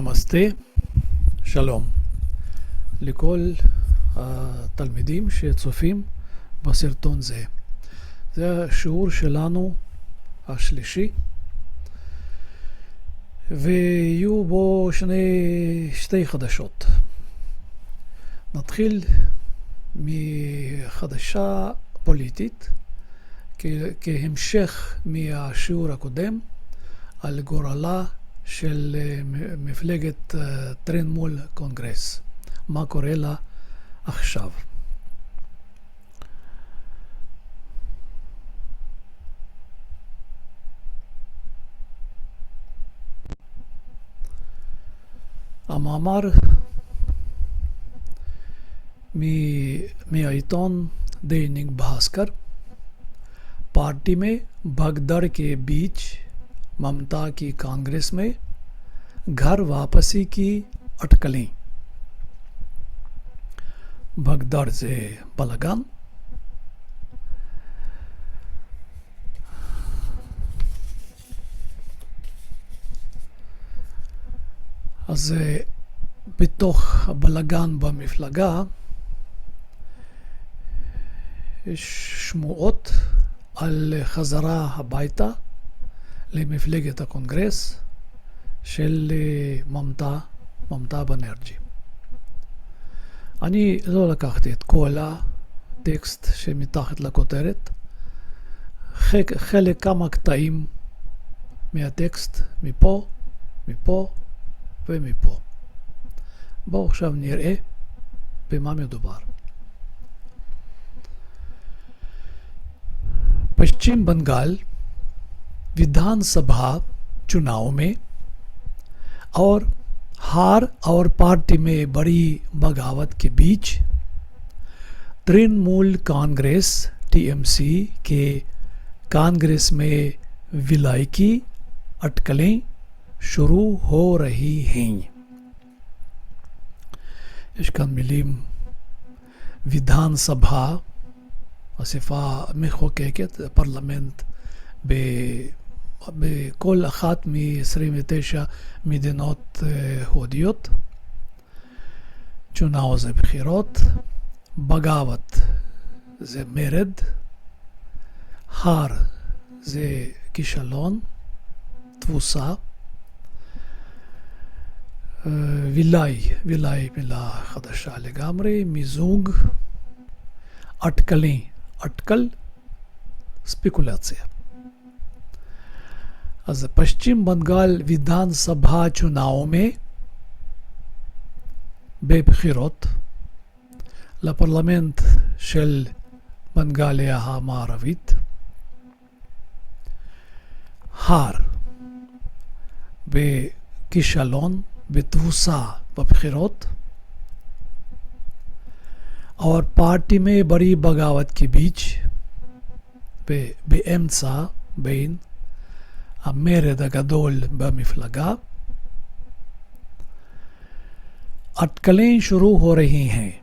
נמסטה, שלום לכל התלמידים שצופים בסרטון זה. זה השיעור שלנו השלישי, ויהיו בו שתי חדשות. נתחיל מחדשה פוליטית, כהמשך מהשיעור הקודם על גורלה של מפלגת טרנמול קונגרס. מה קורה לה עכשיו? המאמר מהעיתון दैनिक भास्कर। पार्टी में भगदड़ के बीच ममता की कांग्रेस में घर वापसी की अटकलें। भगदड़ से बलगन। אז בתוך הבלגן במפלגה יש שמועות על חזרה הביתה למפלגת הקונגרס של ממתה בנרג'י. אני לא לקחתי את כל הטקסט שמתחת לכותרת, חלק כמה קטעים מהטקסט מפה, מפה ומפה. בואו עכשיו נראה במה מדובר. पश्चिम बंगाल विधानसभा चुनाव में और हार और पार्टी में बड़ी बगावत के बीच तृणमूल कांग्रेस टीएमसी के कांग्रेस में विलय की अटकलें शुरू हो रही हैं। इसका मिलीम विधानसभा אספה מחוקקת, פרלמנט בכל אחת מ-29 מדינות הודיות. צ'ונאו זה בחירות, בגאוות זה מרד, הר זה כישלון, תבוסה, וילאי מילה חדשה לגמרי, מיזוג, अटकलें, अटकल स्पेकुलेशन। אז पश्चिम बंगाल विधानसभा चुनाव में בבחירות לפרלמנט של בנגליה המערבית, הר בכישלון, בתבוסה בבחירות, और पार्टी में बड़ी बगावत के बीच באמצע בין המרד הגדול במפלגה अटकलें शुरू हो रही हैं।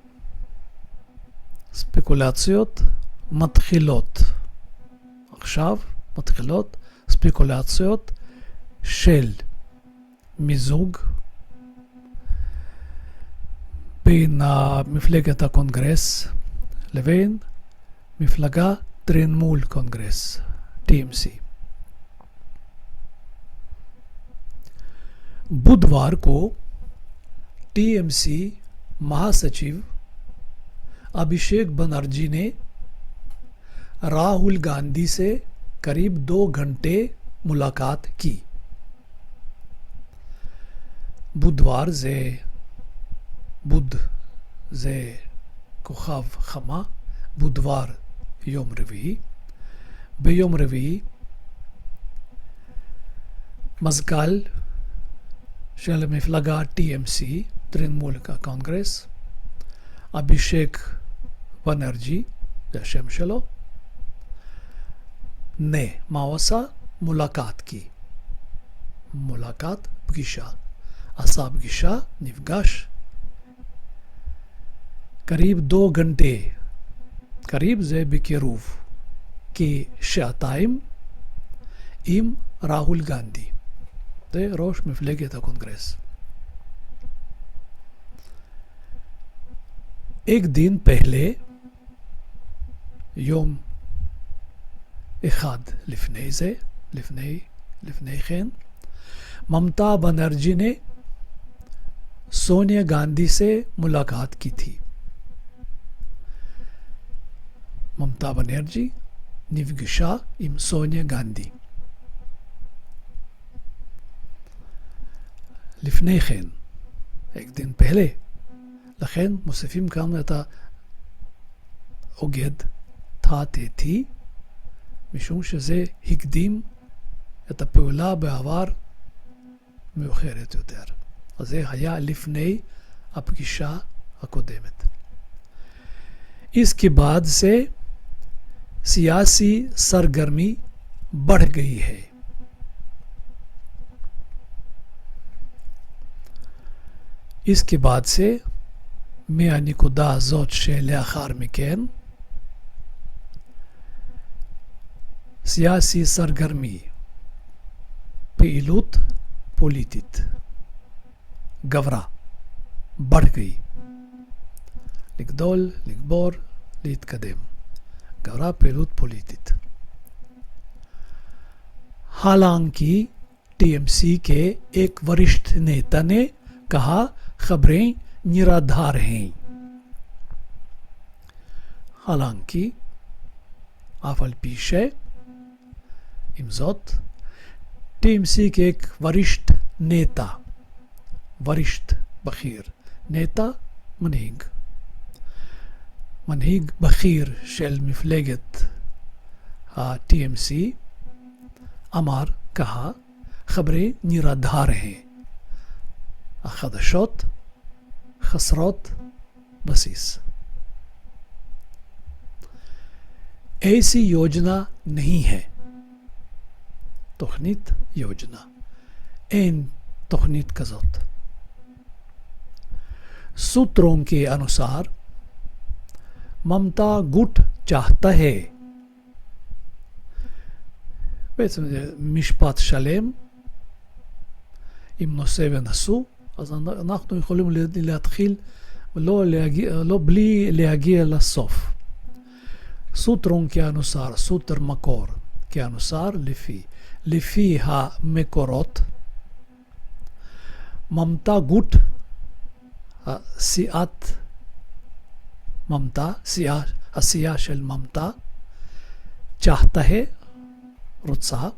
ספקולציות מתחילות עכשיו, מתחילות ספקולציות של מיזוג בין מפלגת הקונגרס לבין מפלגה טרנמול קונגרס, TMC। बुधवार को TMC महासचिव अभिषेक बनर्जी ने राहुल गांधी से करीब 2 घंटे मुलाकात की। बुधवार से बुध זה כוכב חמה, בודבר יום רביעי. ביום רביעי מזכ"ל של מפלגה TMC, טרנמול קונגרס, אבישק בנרג'י, זה השם שלו, מה הוא עשה? מולקת כי. מולקת, פגישה. עשה פגישה, נפגש, करीब 2 घंटे, करीब זה בקירוב, כשעתיים עם ראול גנדי, זה ראש מפלגת הקונגרס. एक दिन पहले योम इखाद लिफने खैन ममता बनर्जी ने सोनिया गांधी से मुलाकात की थी। ममता बनर्जी निफगिशा इम सोनिया गांधी לפני כן, एक दिन पहले, לכן מוסיפים כאן את האוגד תעתיתי, משום שזה הקדים את הפעולה בעבר מאוחרת יותר. אז זה היה לפני הפגישה הקודמת. इसके बाद से सियासी सरगर्मी बढ़ गई है। इसके बाद से מהנקודה הזאת שלאחר מכן סיאסי סרגרמי פעילות פוליטית גברה, बढ़ गई, לגדול, לגבור, להתקדם, גברה פעילות פוליטית। हालांकि टीएमसी के एक वरिष्ठ नेता ने कहा खबरें निराधार हैं। हालांकि אף על פי ש, עם זאת, टीएमसी के एक वरिष्ठ नेता, वरिष्ठ בכיר, नेता מנהיג בכיר של מפלגת ה-TMC אמר, ככה, חברי निराधार हैं, החדשות חסרות बसीस। ऐसी योजना नहीं है, תוכנית योजना, אין תוכנית כזאת। सूत्रों के अनुसार ममता गुट चाहता है, בעצם זה משפט שלם עם נושא ונשוא, אז אנחנו יכולים להתחיל לא בלי להגיע לסוף. סוטרון כאנוסר, סוטר מקור כאנוסר, לפי המקורות, ממתה גוט, סיעת ממתה, הסיעה של ממתה, चाहता है, רוצה,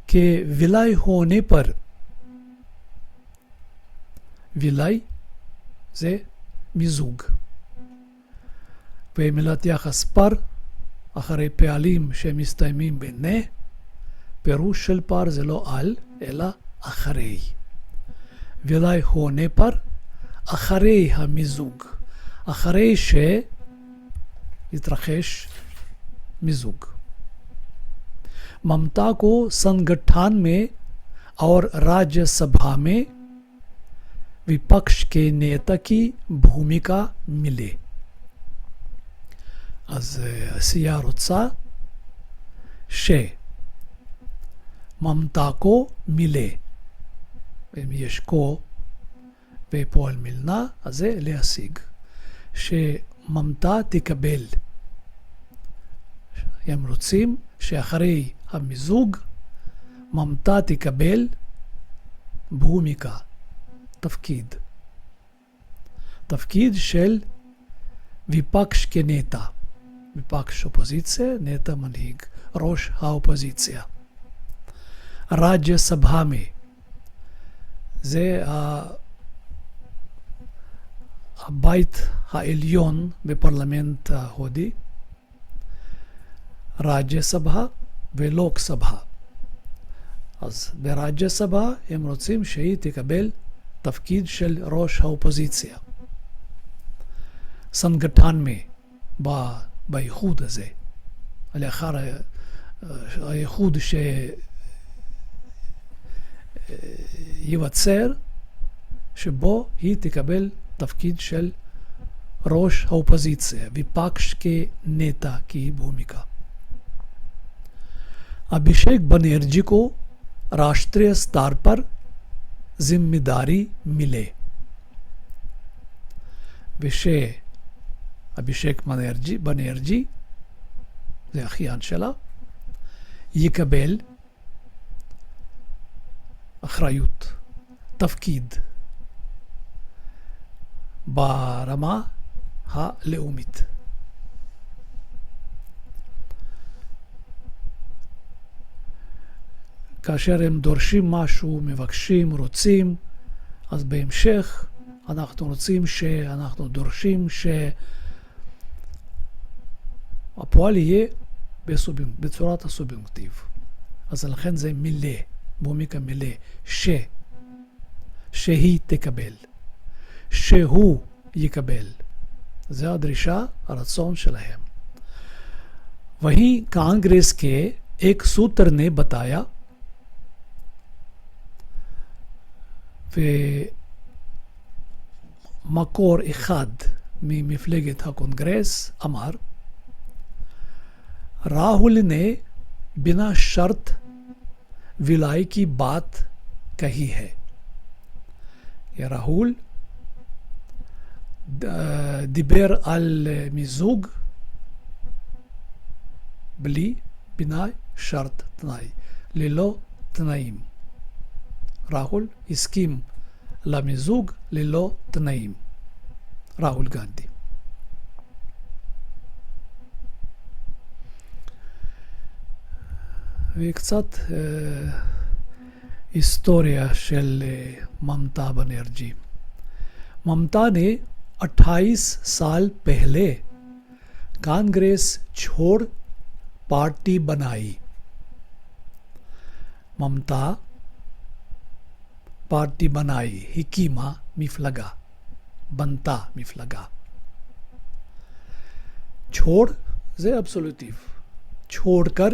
कि विलय होने पर, विलय זה מיזוג, ומילת יחס פר, אחרי פעלים שמסתיימים בנה, פירוש של פר זה לא על, אלא אחרי. विलय होने पर, אחרי המיזוג, אחרי שהתרחש मिजुग। ममता को संगठन में और राज्यसभा में विपक्ष के नेता की भूमिका मिले। אז הסיעה רוצה שממתה को मिले, אם יש को ופועל מילנה, אז זה להשיג, שממתה תקבל. הם רוצים שאחרי המיזוג ממתה תקבל भूमिका, תפקיד של विपक्ष के नेता, विपक्ष אופוזיציה, नेता מנהיג, ראש האופוזיציה। राज्यसभा में זה הבית העליון בפרלמנט ההודי, राज्यसभा ולוק סבא। אז בראג'סבא הם רוצים שהיא תקבל תפקיד של ראש האופוזיציה. סנגטן בייחוד הזה, לאחר הייחוד שיווצר, שבו היא תקבל תפקיד של ראש האופוזיציה, विपक्ष के नेता की भूमिका। अभिषेक बनर्जी को राष्ट्रीय स्तर पर जिम्मेदारी मिले। विषय אבישק בנרג'י, זה אחיין שלה, יקבל אחריות, תפקיד, ברמה הלאומית. כאשר הם דורשים משהו, מבקשים, רוצים, אז בהמשך אנחנו דורשים שהפועל יהיה בצורת הסובייקטיב. אז לכן זה מילא, בומיקה מילא, שהיא תקבל, שהוא יקבל. זה הדרישה, הרצון שלהם. वहीं कांग्रेस के एक सूत्र ने बताया ומקור אחד ממפלגת הקונגרס אמר, राहुल ने बिना शर्त विलाय की बात कही है. ये राहुल דיבר על מיזוג בלי בינה שרט תנאי, ללא תנאים. ראול הסכים למיזוג ללא תנאים. ראול גנדי. וקצת हिस्टोरिया של ममता बनर्जी. ममता ने 28 साल पहले कांग्रेस छोड़ पार्टी बनाई. ममता पार्टी बनाई, हिकीमा मिफ्लगा, बनता मिफ्लगा. छोड़ जे एब्सोल्यूटिव, छोड़कर,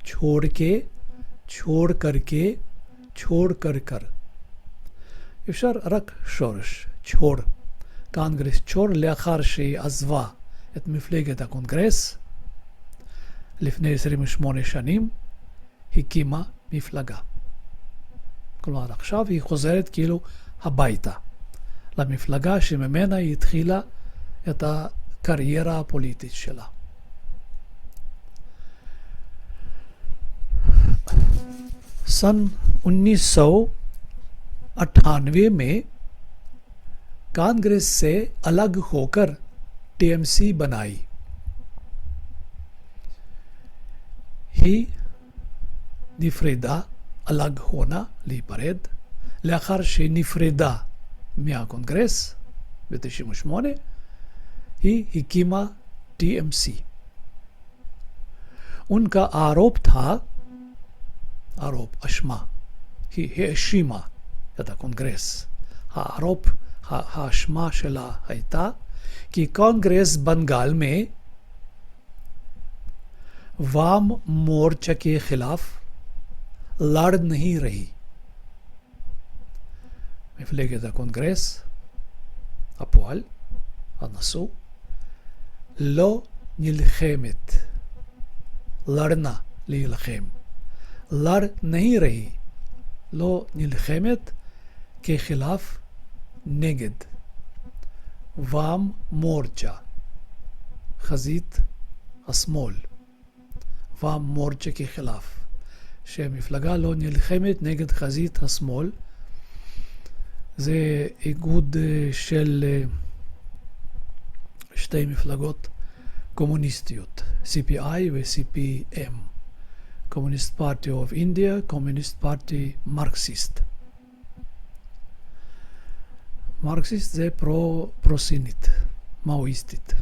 छोड़ के, छोड़ करके, छोड़ कर कर. אפשר רק שורש, छोड़. קונגרס छोड़ לאחר שהיא עזבה את מפלגת הקונגרס לפני 28 שנים, הקימה מפלגה. כלומר עכשיו היא חוזרת כאילו הביתה, למפלגה שממנה היא התחילה את הקריירה הפוליטית שלה. सन 1998 में कांग्रेस से अलग होकर टीएमसी बनाई. היא נפרדה, अलग होना, להיפרד, לאחר שהיא נפרדה מהקונגרס ב-98, היא הקימה TMC. उनका आरोप था, आरोप अश्मा, היא האשימה את הקונגרס. הערופ, האשמה שלה הייתה כי कांग्रेस बंगाल में वाम मोर्चा के खिलाफ लड़ नहीं रही. מפלגת הקונגרס, הפועל, הנשוא, לא נלחמת. लड़ना, להילחם. लड़ नहीं रही, לא נלחמת כחילף, נגד. वाम मोर्चा, חזית השמאל. वाम मोर्चा כחילף. שהמפלגה לא נלחמת נגד חזית השמאל. זה איגוד של שתי מפלגות קומוניסטיות, CPI ו-CPM. Communist Party of India, Communist Party Marxist. Marxist זה प्रोसिनित, माओइस्टित.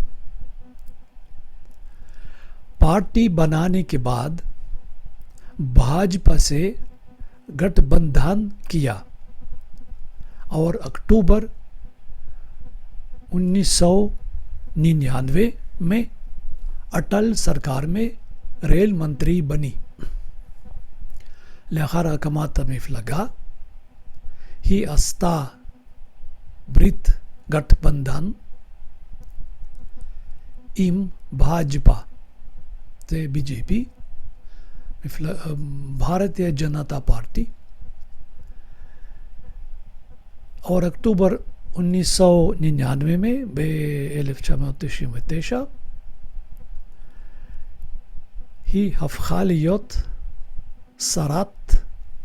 पार्टी बनाने के बाद भाजपा से गठबंधन किया और अक्टूबर 1999 में अटल सरकार में रेल मंत्री बनी. לאחר הקמת המפלגה היא עשתה ברית גठबंधन עם भाजपा, זה BJP, भारतीय जनता पार्टी, और अक्टूबर 1999 में, ב-1999, היא הפכה להיות שרת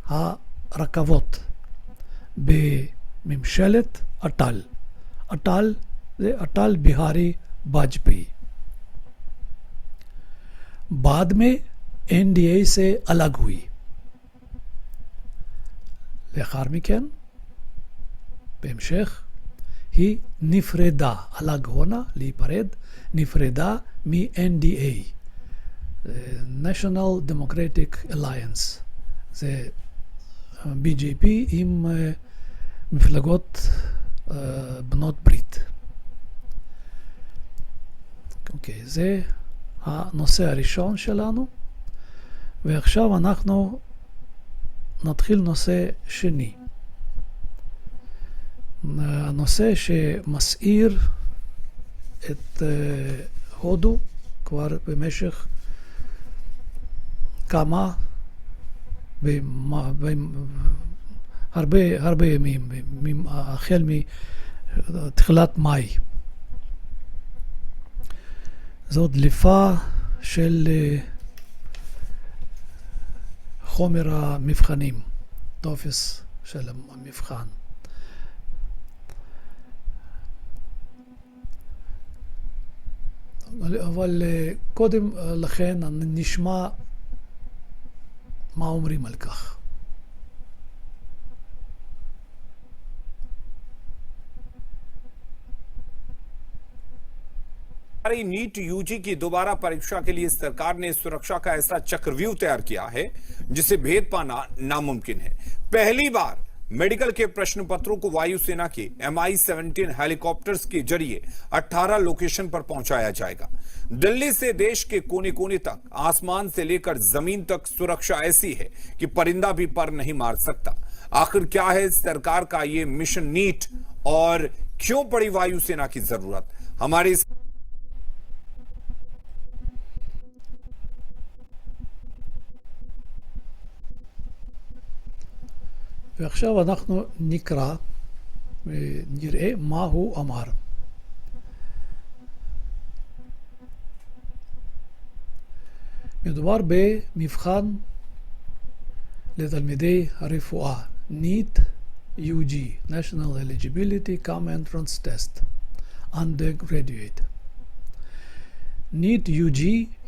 הרכבות בממשלת अटल. अटल זה अटल बिहारी वाजपेयी. बाद में एनडीए से अलग हुई. לאחר מכן, בהמשך, היא נפרדה, अलग होना, להיפרד, נפרדה מ-NDA, National Democratic Alliance. זה BJP עם מפלגות בנות ברית. אוקיי, זה הנושא הראשון שלנו, ועכשיו אנחנו נתחיל נושא שני. הנושא שמסעיר את הודו כבר במשך כמה, הרבה ימים, החל מתחילת מאי. זו דליפה של חומר המבחנים, טופס של המבחן. אבל קודם לכן נשמע מה אומרים על כך. नीट यूजी की दोबारा परीक्षा के लिए सरकार ने सुरक्षा का ऐसा चक्रव्यूह तैयार किया है जिसे भेद पाना नामुमकिन है। पहली बार मेडिकल के प्रश्न पत्रों को वायुसेना के MI-17 हेलीकॉप्टर्स के जरिए 18 लोकेशन पर पहुंचाया जाएगा। दिल्ली से देश के कोने कोने तक, आसमान से लेकर जमीन तक सुरक्षा ऐसी है कि परिंदा भी पर नहीं मार सकता। आखिर क्या है सरकार का ये मिशन नीट और क्यों पड़ी वायुसेना की जरूरत? हमारे ועכשיו אנחנו נקרא ונראה מה הוא אמר. מדובר במבחן לתלמידי הרפואה, NEET UG, National Eligibility Common Entrance Test, Undergraduate. NEET UG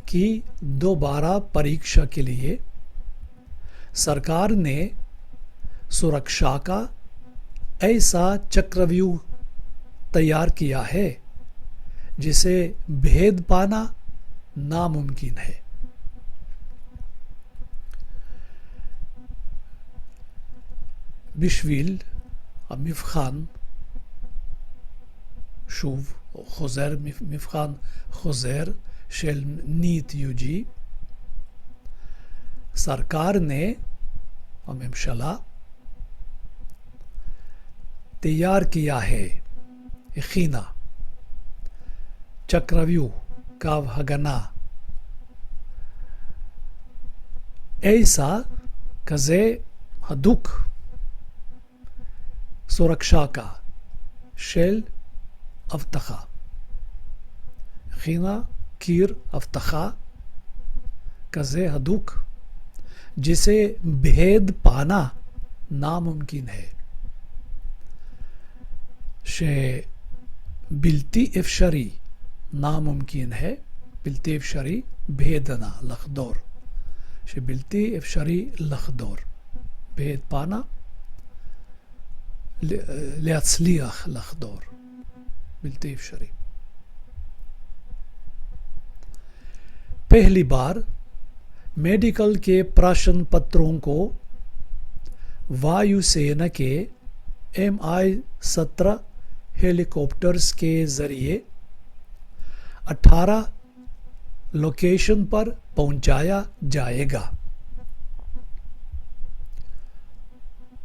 की दोबारा परीक्षा के लिए सरकार ने सुरक्षा का ऐसा चक्रव्यूह तैयार किया है जिसे भेद पाना नामुमकिन है। בשביל המבחן, שוב, חוזר, מבחן חוזר של नीट UG, सरकार ने, הממשלה, तैयार किया है, הכינה, चक्रव्यूह, קו הגנה, ऐसा, כזה, הדוק, सुरक्षा का, של אבטחה. הכינה קיר אבטחה, כזה הדוק, जिसे भेद पाना नामुमकिन है, שבלתי אפשרי नामुमकिन है, בלתי אפשרי भेदना, לחדור, שבלתי אפשרי לחדור, भेद पाना, להצליח לחדור, בלתי אפשרי. पहली बार मेडिकल के प्रश्न पत्रों को वायुसेना के MI-17 हेलीकॉप्टर्स के जरिए 18 लोकेशन पर पहुंचाया जाएगा।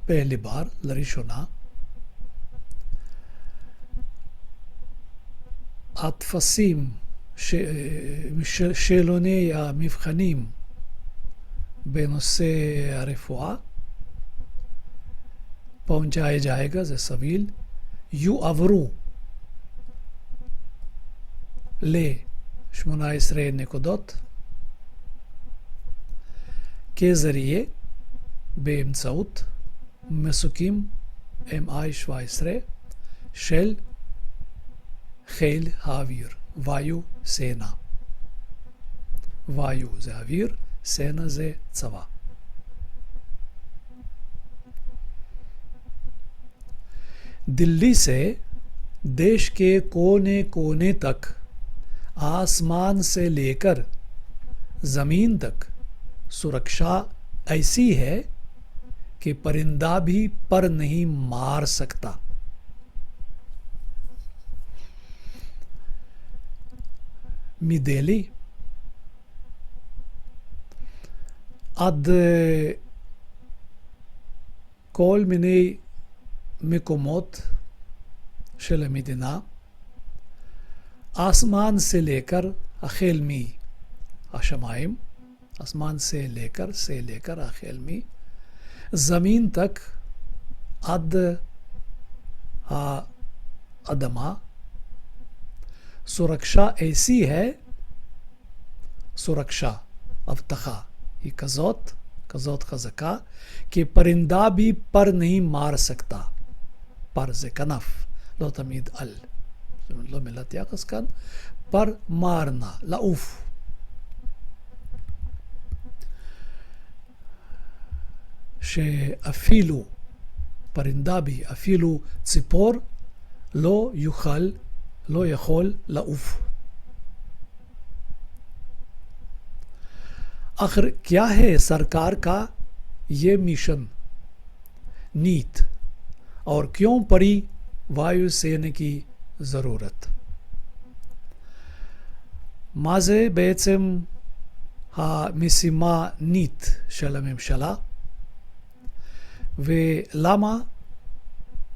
पहली बार लरिशोना הטפסים, שאלוני המבחנים בנושא הרפואה, पहुंचाया जाएगा, זה סביל, יועברו ל-18 נקודות כזריה באמצעות מסוקים MI-17 של חיל האוויר, ואיו סנה. ואיו זה אוויר, סנה זה צבא. दिल्ली से देश के कोने कोने तक आसमान से लेकर ज़मीन तक सुरक्षा ऐसी है कि परिंदा भी पर नहीं मार सकता। מדלי עד כל מיני מקומות של המדינה, आसमान से लेकर החל מהשמיים, आसमान से लेकर החל מזמין तक עד האדמה, सुरक्षा ऐसी है, सुरक्षा הבטחה היא כזאת חזקה, כי פרינדה भी पर नहीं मार सकता. פר זה כנף, לא תמיד על. זאת אומרת, לא מילת יחס כאן. פר מרנה, לעוף. שאפילו פרינדבי, אפילו ציפור, לא יכול לעוף. आखिर क्या है सरकार का ये मिशन नीत और क्यों पड़ी वायुसेना की ज़रूरत? מה זה בעצם המשימה नीत של הממשלה ולמה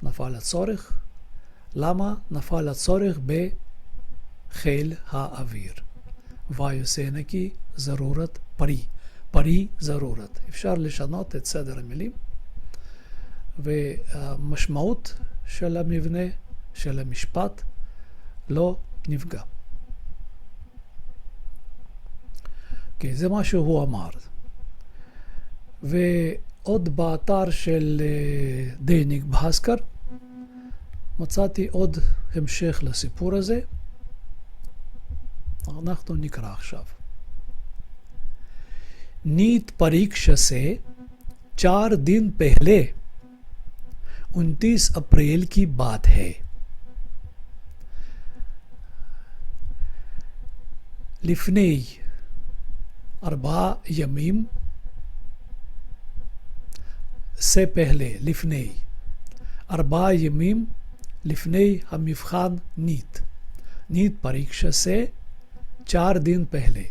נפל הצורך? למה נפל הצורך בחיל האוויר? वायुसेना की ज़रूरत פרי ज़रूरत. אפשר לשנות את סדר המילים והמשמעות של המבנה של המשפט לא נפגע. כי זה מה שהוא אמר. ועוד באתר של דייניק בהסקר מצאתי עוד המשך לסיפור הזה. אנחנו נקרא עכשיו. नीट परीक्षा से 4 दिन पहले 29 अप्रैल की बात है। לפני 4 ימים से पहले, לפני 4 ימים לפני המבחן नीट परीक्षा से 4 दिन पहले.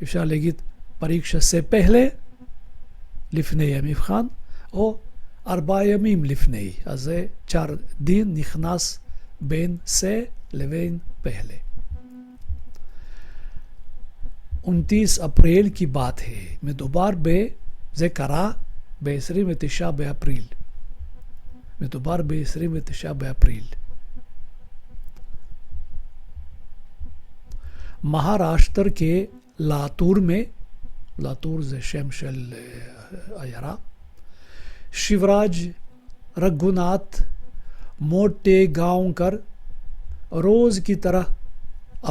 אפשר להגיד परीक्षा से पहले, לפני המבחן, או 4 ימים לפני. אז זה 4 דין נכנס בין से לבין पहले. 29 अप्रैल की बात है. מדובר זה קרה ב-29 באפריל. מדובר ב-29 באפריל. महाराष्ट्र के लातूर में, लातूर זה שם של עיירה, शिवराज रघुनाथ मोटे गांव कर रोज की तरह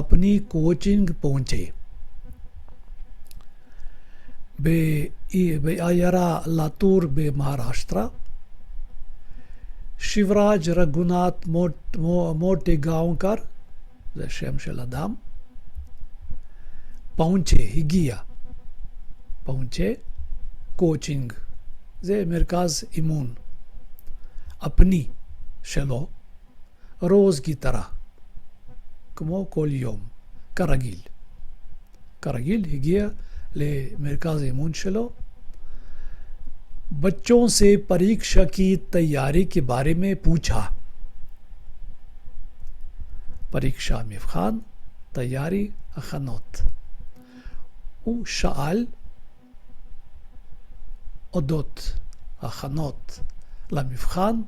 अपनी कोचिंग पहुंचे. בעיירה लातूर במהרשטרה, शिवराज रघुनाथ मोटे गांव कर, זה שם של אדם, पहुंचे, הגיע, पहुंचे, कोचिंग, זה מרכז אימון, अपनी שלו, रोज की तरह, כמו כל יום, כרגיל. כרגיל הגיע למרכז אימון שלו. बच्चों से परीक्षा की तैयारी के बारे में पूछा. परीक्षा מבחן, तैयारी, הכנות. הוא שאל אודות הכנות למבחן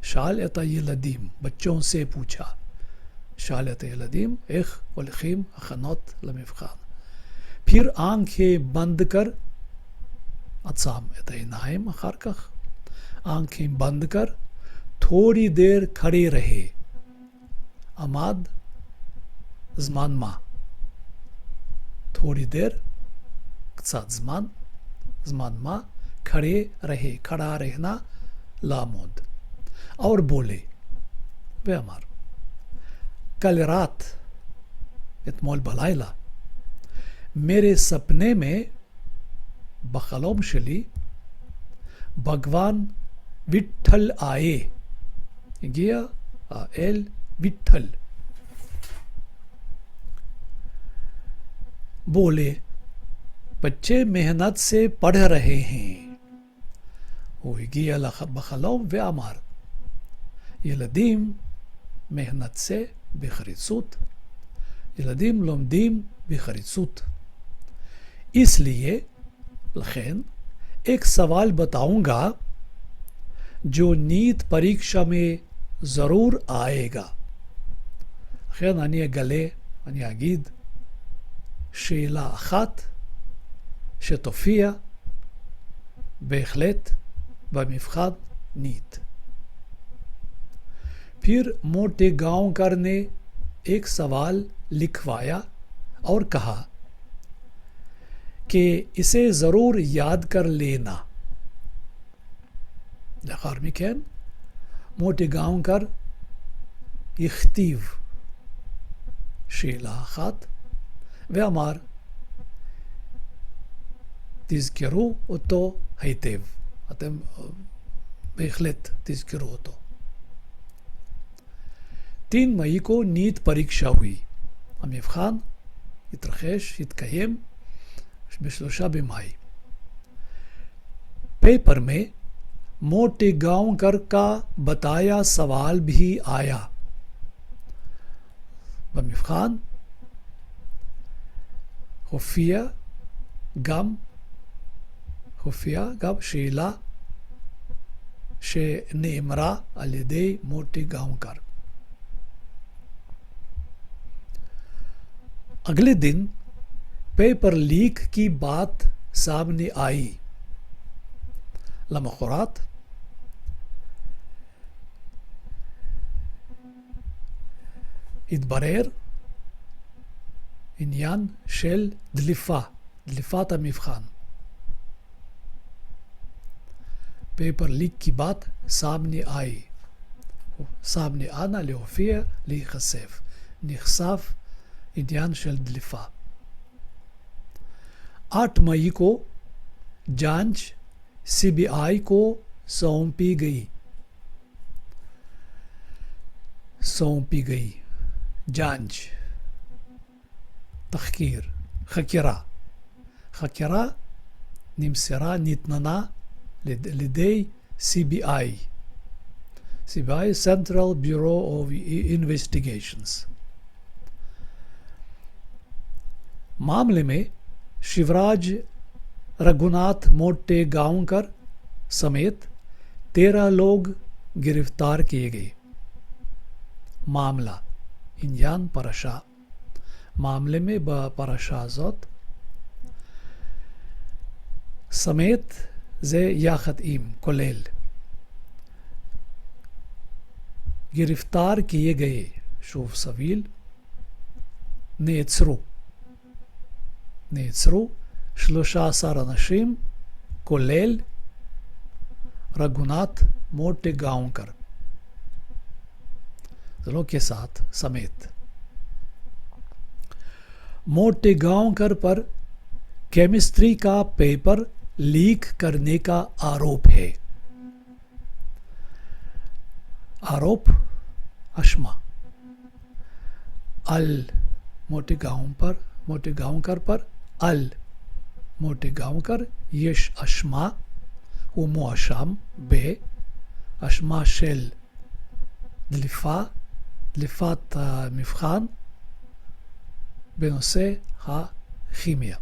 शालत यलदीम, बच्चों से पूछा, शालत यलदीम इख वलखीम अखनौत लमिफ़खान, फिर आंखें बंद कर, अत्साम एतनाइम अखारकख, आंखें बंद कर थोड़ी देर खड़े रहे, अमाद ज़मान मा, थोड़ी देर साथ ज़मान मा खड़े रहे, खड़ा रहना लामोद, और बोले वे अमार कल रात इतमोल बलाइला मेरे सपने में बखलोम शली भगवान विठल आए, गया एल विठल, बोले बच्चे मेहनत से पढ़ रहे हैं, वो गया बखलोम वे अमार ילדים मेहनत से בחריצות, ילדים לומדים בחריצות, इसलिए लखन एक सवाल बताऊंगा जो नीट परीक्षा में जरूर आएगा. לכן אני אגלה, אני אגיד שאלה אחת שתופיע בהחלט במבחן नीट. फिर मोटे गांवकर ने एक सवाल लिखवाया और कहा कि इसे ज़रूर याद कर लेना. לאחר מכן मोटे गांवकर הכתיב שאלה אחת ואמר תזכרו אותו היטב, אתם בהחלט תזכרו אותו. 3 मई को नीट परीक्षा हुई. המבחן התקיים ב3 במאי. पेपर में मोटे गांवकर का बताया सवाल भी आया. במבחן הופיע גם שאלה שנאמרה על ידי मोटे गांवकर. अगले दिन पेपर लीक की बात सामने आई. למחרת התברר עניין של דליפת המבחן. पेपर लीक की बात सामने आई, सामने आना להופיע, להיחשף, נחשף עניין של דליפה. 8 मई को जांच सीबीआई को सौंपी गई. जांच तहकीर חקירה ניתנה לידי CBI, Central Bureau of Investigations. मामले में शिवराज रघुनाथ मोटे गांवकर समेत 13 लोग गिरफ्तार किए गए. मामला इंजान परशा, मामले में परशा ज़ोत समेत जे याखतईम कोलेल गिरफ्तार किए गए शूफ सवील נעצרו 13 אנשים כולל रघुनाथ मोटे गांवकर. चलो के साथ समेत. मोटे गांवकर पर केमिस्ट्री का पेपर लीक करने का आरोप है. आरोप अश्मा अल मोटे गांवकर पर अल मोटे गांवकर यश अश्मा ומואשם באשמה של דליפת המבחן בנושא הכימיה.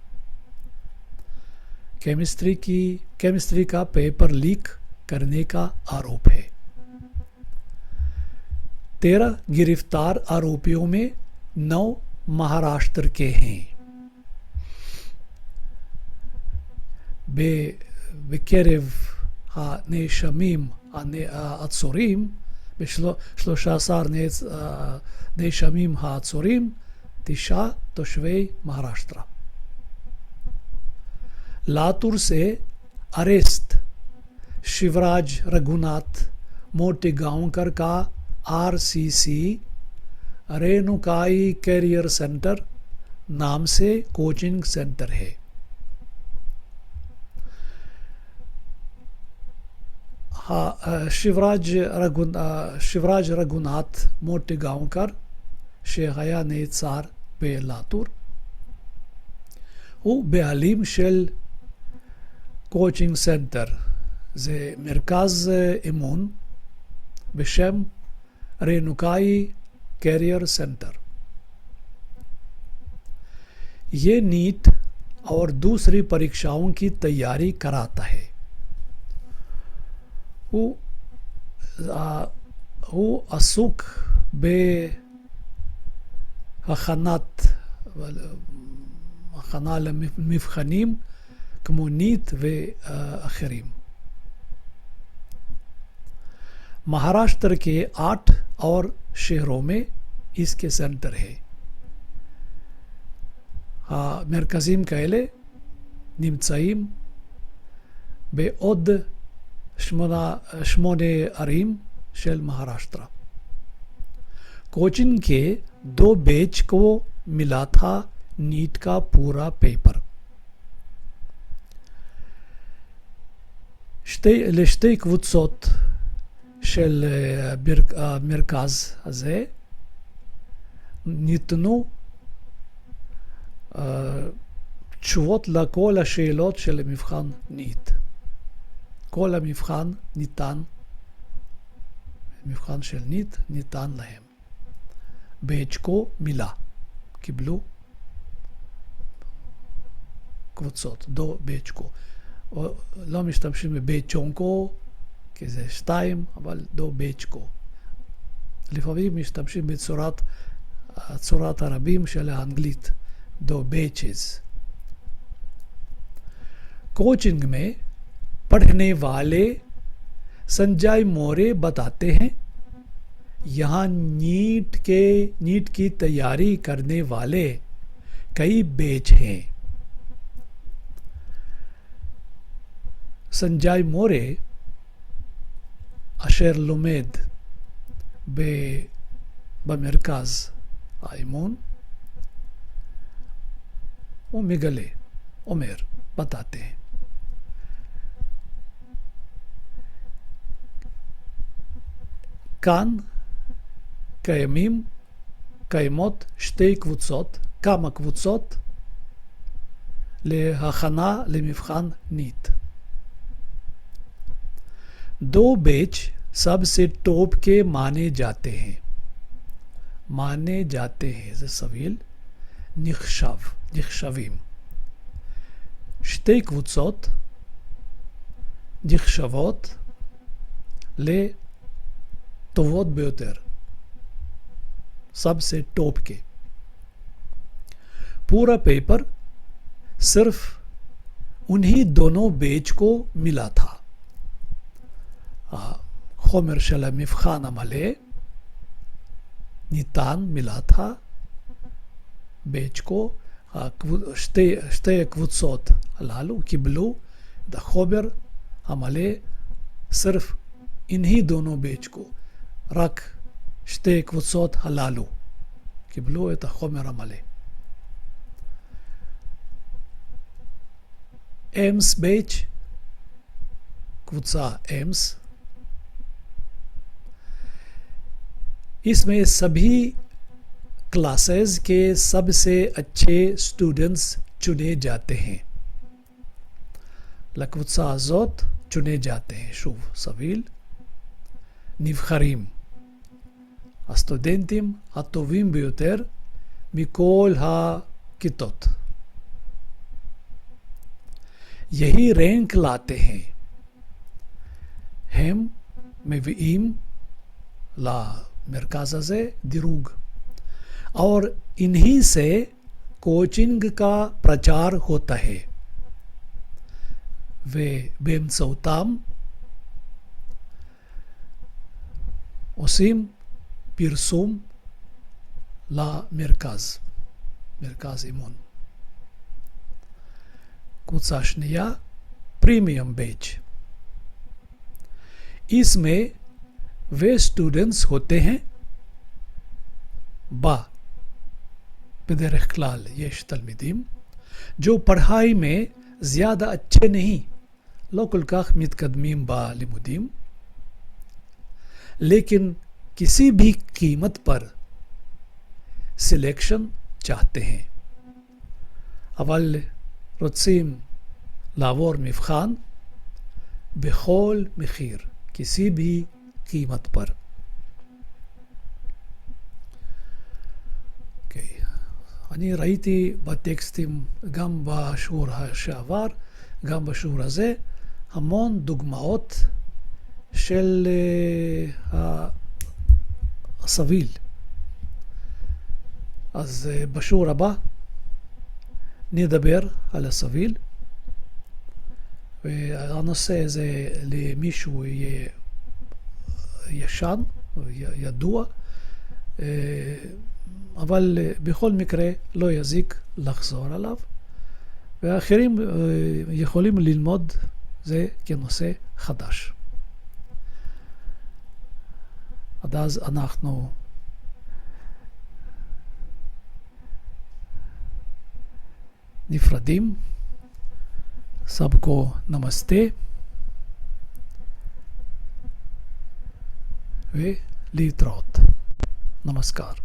केमिस्ट्री का पेपर लीक करने का आरोप है. 13 गिरफ्तार आरोपियों में 9 महाराष्ट्र के हैं। בקרב הנאשמים העצורים, ב-13 נאשמים העצורים, 9 תושבי महाराष्ट्र। लातूर से अरेस्ट शिवराज रघुनाथ मोटेगांवकर का आरसीसी रेणुकाई कैरियर सेंटर नाम से कोचिंग सेंटर है। शिवराज रघुनाथ मोटेगांवकर שהיה נעצר בלאטור, הוא בעלים של קואוצ'ינג סנטר, זה מרכז אימון בשם रेणुकाई कैरियर सेंटर। ये नीट और दूसरी परीक्षाओं की तैयारी कराता है। הוא עסוק הכנה למבחנים כמו नीट ואחרים। महाराष्ट्र के 8 और शहरों में इसके सेंटर है। המרכזים כאלה נמצאים בעוד 8 ערים של महाराष्ट्र। कोचिंग के 2 बैच को मिला था नीट का पूरा पेपर। לשתי קבוצות של המרכז הזה ניתנו תשובות לכל השאלות של מבחן नीट। כל המבחן ניתן, מבחן של नीट ניתן להם। बैच को मिला, קיבלו קבוצות, 2 बैच को, לא משתמשים בבית צ'ונקו כי זה 2, אבל 2 बैच को। לפעמים משתמשים בצורת הרבים של האנגלית, 2 बैचेस। कोचिंग में पढ़ने वाले संजय मोरे बताते हैं, यहाँ नीट की तैयारी करने वाले कई बैच हैं। संजय मोरे אשר לומד במרכז האימון, הוא מגלה, אומר, बताते हैं, כאן קיימות 2 קבוצות, כמה קבוצות להכנה למבחן नीट। 2 बैच सबसे टॉप के माने जाते हैं זה סביל, נחשבים। 2 קבוצות נחשבות לטובות ביותר, सबसे टॉप के। पूरा पेपर सिर्फ उन्हीं दोनों बैच को मिला था। חומר של המבחן המלא ניתן, מילה था बैच को। שתי הקבוצות הללו קיבלו את החומר המלא, सिर्फ इन्हीं दोनों बैच को, רק 2 קבוצות הללו קיבלו את החומר המלא। אמס बैच, קבוצה אמס, इसमें सभी क्लासेस के सबसे अच्छे स्टूडेंट्स चुने जाते हैं। לקבוצה הזאת चुने जाते हैं, שוב, סביל, נבחרים הסטודנטים הטובים ביותר מכל הכיתות। यही रैंक लाते हैं, הם מביאים मरकज़ से दिरूग, और इन्हीं से कोचिंग का प्रचार होता है। वे באמצעותם עושים פרסום למרכז, מרכז אימון. קבוצה שנייה, प्रीमियम बैच। इसमें वे स्टूडेंट्स होते हैं बदरख क्लाल येश तलमीदीम जो पढ़ाई में ज़्यादा अच्छे नहीं, लो कुल काख मितकदमीम बा लिमुदीम, लेकिन किसी भी कीमत पर सिलेक्शन चाहते हैं। अवल रुत्सीम लावोर मिफ़खान बेखोल मिखीर, किसी भी कीमत पर। אני ראיתי בטקסטים גם בשיעור שעבר, גם בשיעור הזה, המון דוגמאות של הסביל. אז בשיעור הבא נדבר על הסביל, והנושא הזה למישהו יהיה ישן, ידוע, אבל בכל מקרה לא יזיק לחזור עליו, והאחרים יכולים ללמוד זה כנושא חדש. עד אז אנחנו נפרדים. सबको नमस्ते वे लीत्राउत, नमस्कार।